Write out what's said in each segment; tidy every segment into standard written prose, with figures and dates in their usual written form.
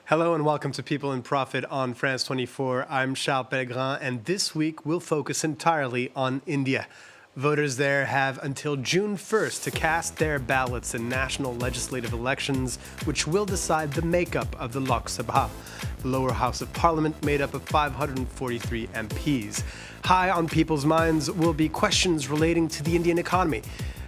Hello and welcome to People in Profit on France 24. I'm Charles Pereira, and this week we'll focus entirely on India. Voters there have until June 1st to cast their ballots in national legislative elections, which will decide the makeup of the Lok Sabha, the lower house of parliament made up of 543 MPs. High on people's minds will be questions relating to the Indian economy.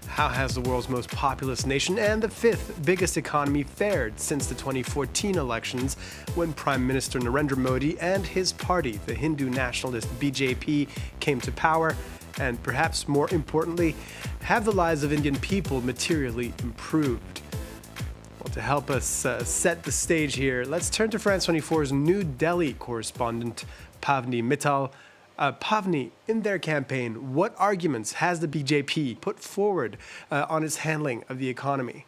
How has the world's most populous nation and the fifth biggest economy fared since the 2014 elections, when Prime Minister Narendra Modi and his party, the Hindu nationalist BJP, came to power? And perhaps more importantly, have the lives of Indian people materially improved? Well, to help us set the stage here, let's turn to France 24's New Delhi correspondent, Pavni Mittal. Pavni, in their campaign, what arguments has the BJP put forward on its handling of the economy?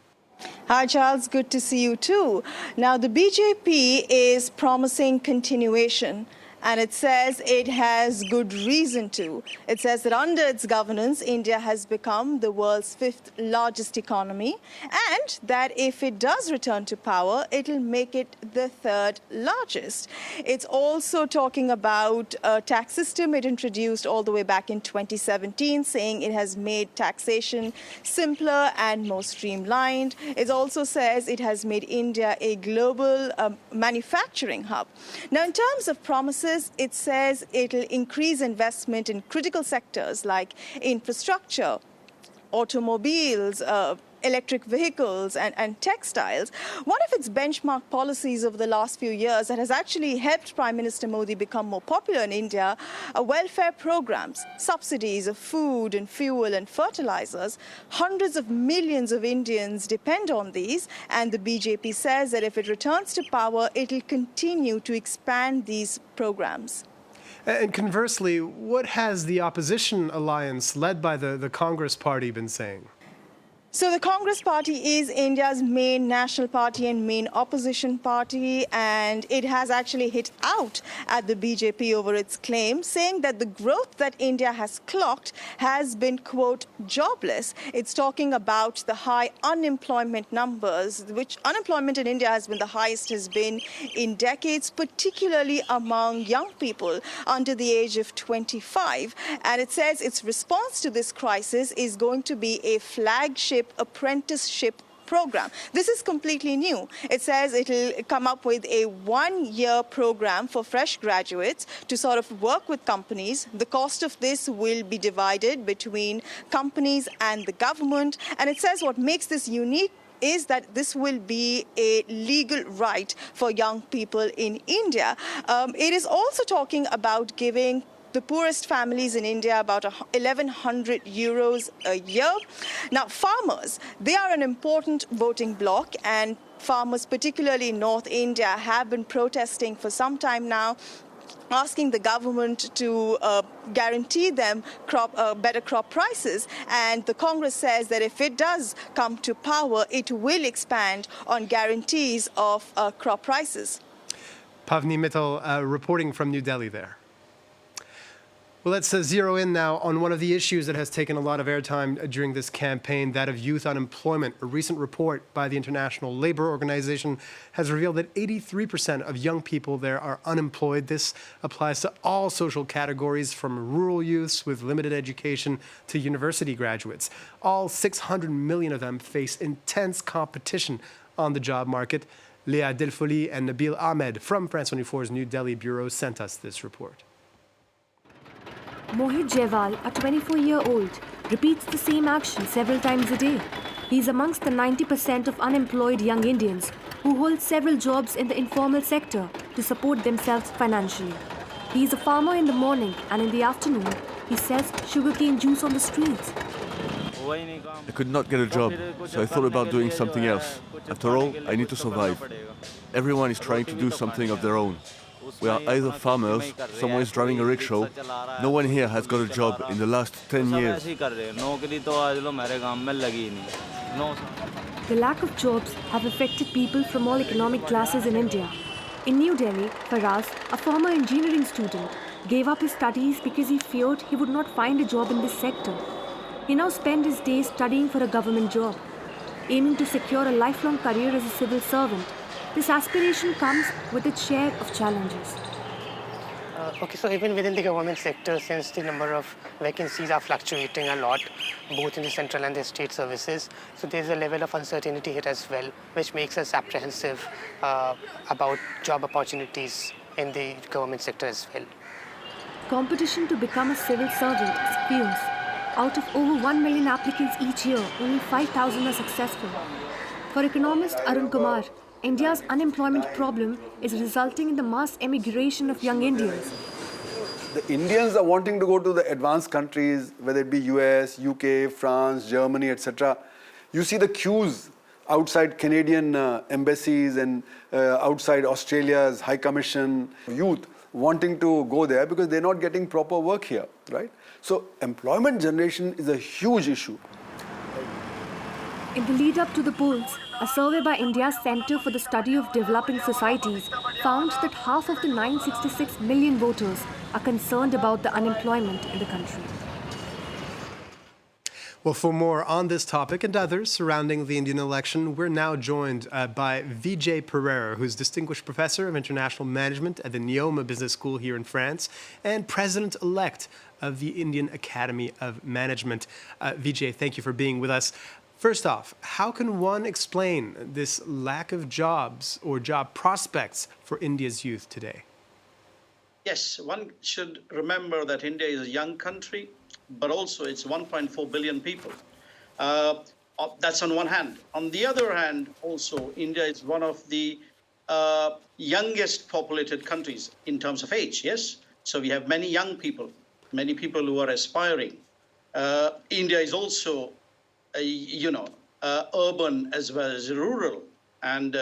Hi, Charles. Good to see you, too. Now, the BJP is promising continuation, and it says it has good reason to. It says that under its governance, India has become the world's fifth largest economy, and that if it does return to power, it'll make it the third largest. It's also talking about a tax system it introduced all the way back in 2017, saying it has made taxation simpler and more streamlined. It also says it has made India a global manufacturing hub. Now, in terms of promises, it says it'll increase investment in critical sectors like infrastructure, automobiles, electric vehicles and textiles. One of its benchmark policies over the last few years that has actually helped Prime Minister Modi become more popular in India are welfare programs, subsidies of food and fuel and fertilizers. Hundreds of millions of Indians depend on these, and the BJP says that if it returns to power, it'll continue to expand these programs. And conversely, what has the opposition alliance led by the Congress party been saying? So the Congress party is India's main national party and main opposition party, and it has actually hit out at the BJP over its claim, saying that the growth that India has clocked has been, quote, jobless. It's talking about the high unemployment numbers, which unemployment in India has been the highest has been in decades, particularly among young people under the age of 25. And it says its response to this crisis is going to be a flagship apprenticeship program. This is completely new. It says it'll come up with a one-year program for fresh graduates to sort of work with companies. The cost of this will be divided between companies and the government. And it says what makes this unique is that this will be a legal right for young people in India. It is also talking about giving the poorest families in India about 1,100 euros a year. Now, farmers, they are an important voting bloc, and farmers, particularly in North India, have been protesting for some time now, asking the government to guarantee them better crop prices. And the Congress says that if it does come to power, it will expand on guarantees of crop prices. Pavni Mittal reporting from New Delhi there. Well, let's zero in now on one of the issues that has taken a lot of airtime during this campaign, that of youth unemployment. A recent report by the International Labour Organization has revealed that 83% of young people there are unemployed. This applies to all social categories, from rural youths with limited education to university graduates. All 600 million of them face intense competition on the job market. Leah Delfoli and Nabil Ahmed from France 24's New Delhi bureau sent us this report. Mohit Jaiwal, a 24-year-old, repeats the same action several times a day. He is amongst the 90% of unemployed young Indians who hold several jobs in the informal sector to support themselves financially. He is a farmer in the morning, and in the afternoon, he sells sugarcane juice on the streets. I could not get a job, so I thought about doing something else. After all, I need to survive. Everyone is trying to do something of their own. We are either farmers, someone is driving a rickshaw. No one here has got a job in the last 10 years. The lack of jobs have affected people from all economic classes in India. In New Delhi, Faraz, a former engineering student, gave up his studies because he feared he would not find a job in this sector. He now spends his days studying for a government job, aiming to secure a lifelong career as a civil servant. This aspiration comes with its share of challenges. Okay, so even within the government sector, since the number of vacancies are fluctuating a lot, both in the central and the state services, so there's a level of uncertainty here as well, which makes us apprehensive about job opportunities in the government sector as well. Competition to become a civil servant is fierce. Out of over 1 million applicants each year, only 5,000 are successful. For economist Arun Kumar, India's unemployment problem is resulting in the mass emigration of young Indians. The Indians are wanting to go to the advanced countries, whether it be US, UK, France, Germany, etc. You see the queues outside Canadian embassies and outside Australia's High Commission, youth wanting to go there because they're not getting proper work here, right? So employment generation is a huge issue. In the lead up to the polls, a survey by India's Centre for the Study of Developing Societies found that half of the 966 million voters are concerned about the unemployment in the country. Well, for more on this topic and others surrounding the Indian election, we're now joined by Vijay Pereira, who's Distinguished Professor of International Management at the Neoma Business School here in France and President-elect of the Indian Academy of Management. Vijay, thank you for being with us. First off, how can one explain this lack of jobs or job prospects for India's youth today? Yes, one should remember that India is a young country, but also it's 1.4 billion people. That's on one hand. On the other hand, also, India is one of the youngest populated countries in terms of age, yes? So we have many young people, many people who are aspiring. India is also urban as well as rural. And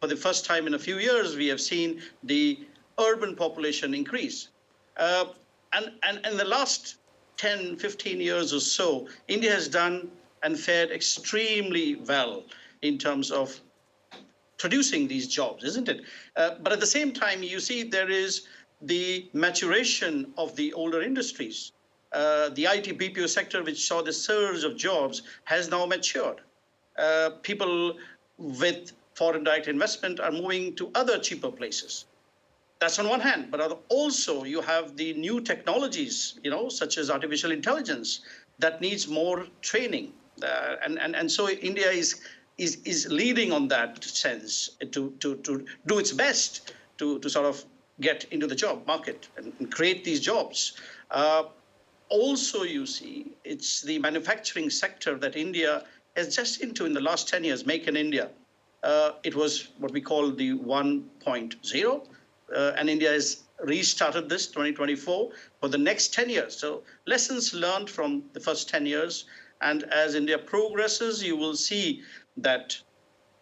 for the first time in a few years, we have seen the urban population increase. And in the last 10, 15 years or so, India has done and fared extremely well in terms of producing these jobs, isn't it? But at the same time, you see there is the maturation of the older industries. The IT BPO sector, which saw the surge of jobs, has now matured. People with foreign direct investment are moving to other cheaper places. That's on one hand, but also you have the new technologies, such as artificial intelligence, that needs more training. And so India is leading on that sense to do its best to sort of get into the job market and create these jobs. Also, you see, it's the manufacturing sector that India has just into in the last 10 years, Make in India. It was what we call the 1.0, and India has restarted this 2024 for the next 10 years. So lessons learned from the first 10 years. And as India progresses, you will see that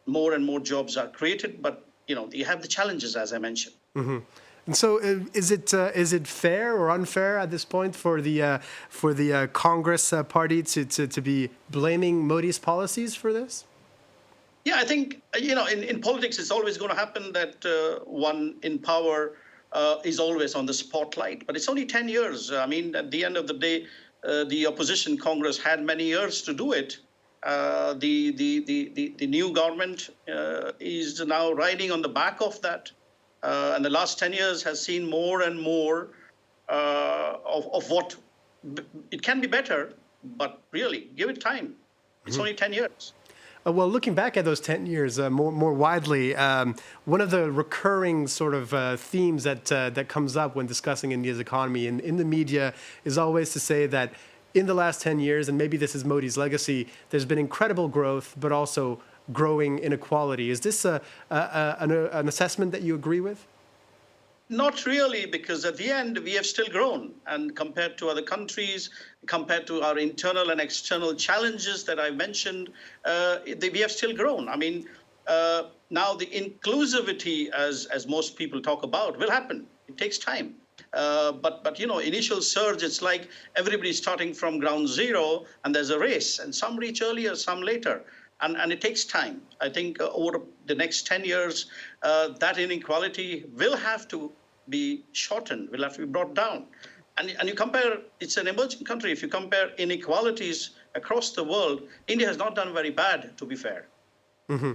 more and more jobs are created. But, you have the challenges, as I mentioned. Mm-hmm. And so, is it fair or unfair at this point for the Congress party to be blaming Modi's policies for this? Yeah, I think in politics it's always going to happen that one in power is always on the spotlight. But it's only 10 years. I mean, at the end of the day, the opposition Congress had many years to do it. The new government is now riding on the back of that. And the last 10 years has seen more and more of what it can be better, but really, give it time. It's only 10 years. Well, looking back at those 10 years more widely, one of the recurring sort of themes that comes up when discussing India's economy in the media is always to say that in the last 10 years, and maybe this is Modi's legacy, there's been incredible growth, but also growing inequality. Is this an assessment that you agree with? Not really, because at the end, we have still grown. And compared to other countries, compared to our internal and external challenges that I mentioned, we have still grown. I mean, now the inclusivity, as most people talk about, will happen. It takes time. But initial surge, it's like everybody's starting from ground zero, and there's a race. And some reach earlier, some later. And it takes time. I think over the next 10 years, that inequality will have to be shortened, will have to be brought down. And you compare, it's an emerging country. If you compare inequalities across the world, India has not done very bad, to be fair. Mm-hmm.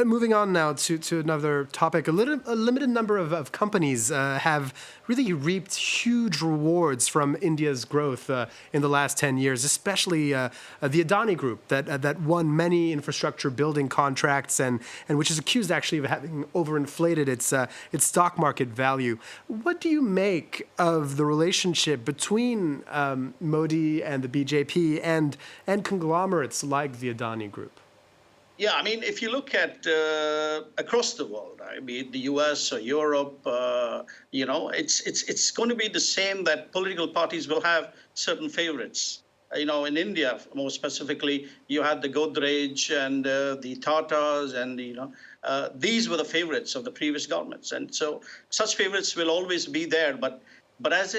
Moving on now to another topic, a limited number of companies have really reaped huge rewards from India's growth in the last 10 years, especially the Adani Group that won many infrastructure building contracts and which is accused actually of having overinflated its stock market value. What do you make of the relationship between Modi and the BJP and conglomerates like the Adani Group? Yeah, I mean, if you look at across the world, I mean, the US or Europe, it's going to be the same that political parties will have certain favorites. In India, more specifically, you had the Godrej and the Tatas, and these were the favorites of the previous governments, and so such favorites will always be there. But as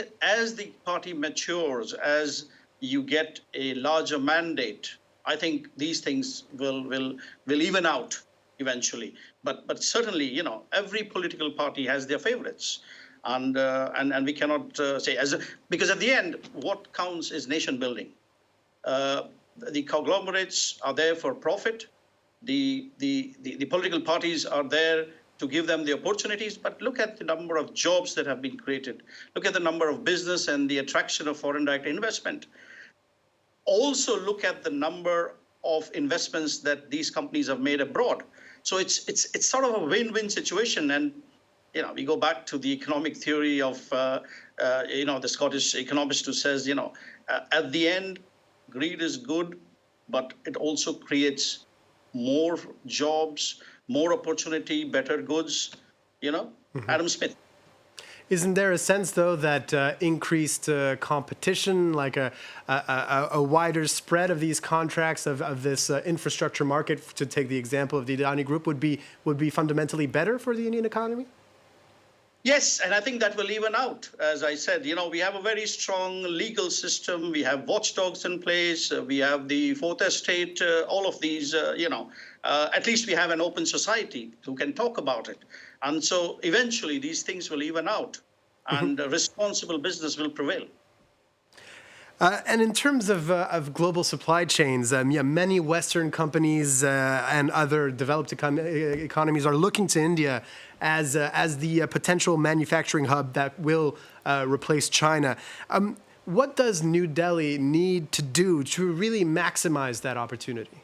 the party matures, as you get a larger mandate, I think these things will even out eventually. But certainly, every political party has their favorites, and we cannot say because at the end, what counts is nation building. The conglomerates are there for profit. The political parties are there to give them the opportunities. But look at the number of jobs that have been created. Look at the number of business and the attraction of foreign direct investment. Also look at the number of investments that these companies have made abroad. So it's sort of a win-win situation. And we go back to the economic theory of the Scottish economist who says at the end, greed is good, but it also creates more jobs, more opportunity, better goods. Adam Smith. Isn't there a sense, though, that increased competition, like a wider spread of these contracts, of this infrastructure market, to take the example of the Adani Group, would be fundamentally better for the Indian economy? Yes, and I think that will even out. As I said, we have a very strong legal system. We have watchdogs in place. We have the Fourth Estate. All of these, at least we have an open society who can talk about it. And so eventually these things will even out, and responsible business will prevail. And in terms of global supply chains, many Western companies and other developed economies are looking to India as the potential manufacturing hub that will replace China. What does New Delhi need to do to really maximize that opportunity?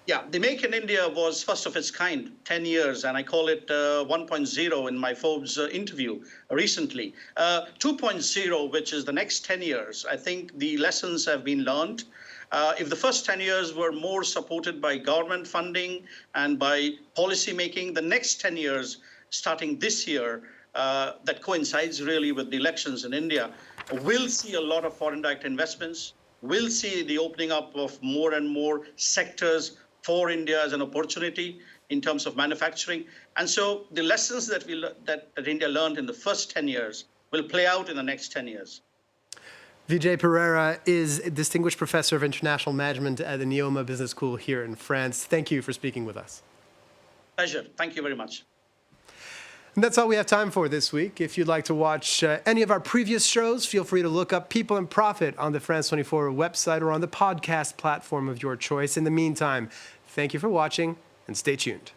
Yeah, the Make in India was first of its kind, 10 years, and I call it 1.0 in my Forbes interview recently. 2.0, which is the next 10 years, I think the lessons have been learned. If the first 10 years were more supported by government funding and by policy making, the next 10 years, starting this year, that coincides really with the elections in India, we'll see a lot of foreign direct investments. We'll see the opening up of more and more sectors for India as an opportunity in terms of manufacturing. And so the lessons that India learned in the first 10 years will play out in the next 10 years. Vijay Pereira is a distinguished professor of international management at the Neoma Business School here in France. Thank you for speaking with us. Pleasure. Thank you very much. And that's all we have time for this week. If you'd like to watch any of our previous shows, feel free to look up People and Profit on the France 24 website or on the podcast platform of your choice. In the meantime, thank you for watching and stay tuned.